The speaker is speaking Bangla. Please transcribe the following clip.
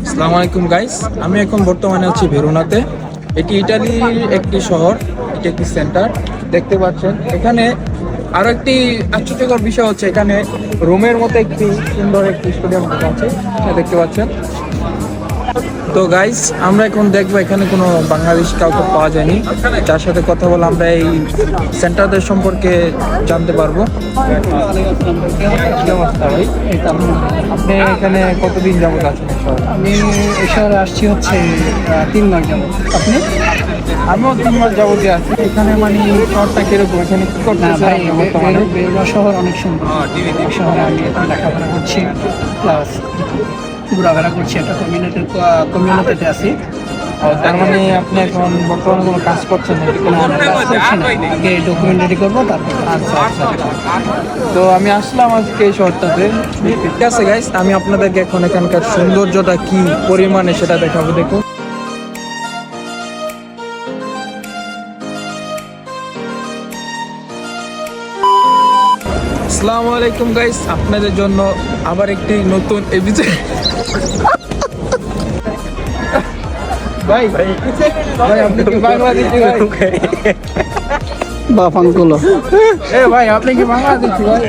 আসসালামু আলাইকুম গাইস, আমি এখন বর্তমানে আছি ভেরোনাতে। এটি ইটালির একটি শহর, এটি একটি সেন্টার। দেখতে পাচ্ছেন এখানে আরো একটি আশ্চর্যকর বিষয় হচ্ছে, এখানে রোমের মতো একটি সুন্দর একটি স্টেডিয়াম আছে, দেখতে পাচ্ছেন। তো গাইস, আমরা এখন দেখবো এখানে কোনো বাংলাদেশ কাউকে পাওয়া যায়নি, যার সাথে কথা বলে আমরা এই সেন্টারদের সম্পর্কে জানতে পারবো। কি অবস্থা ভাই? আপনি এখানে কতদিন যাবত আছেন এই শহরে? আমি এই শহরে আসছি হচ্ছে 3 মাস যাবত। আপনি? আমিও 3 মাস যাবতীয় আছি এখানে। মানে শহরটা কিরকম, এখানে কি না করতেছে ভাই, আপনি বর্তমানে? বেলুড়া শহর অনেক সুন্দর। এই শহরে আমি এখন লেখাপড়া করছি, প্লাস ঘোরাফেরা করছি, একটা কমিউনিটিতে আছি। তার মানে আপনি এখন বর্তমানে কোনো কাজ করছেন নাকি? আগে ডকুমেন্ট রেডি করবো, তারপর আচ্ছা আচ্ছা। তো আমি আসলাম আজকে এই শহরটাতে। ঠিক আছে গাইস, আমি আপনাদেরকে এখন এখানকার সৌন্দর্যটা কি পরিমাণে সেটা দেখাবো, দেখুন। আসসালামু আলাইকুম গাইস, আপনাদের জন্য আবার একটি নতুন এপিসোড। ভাই ভাই আপনি কি বাংলাদেশি ভাই? বাফানগুলো এ ভাই আপনি কি বাংলাদেশি ভাই?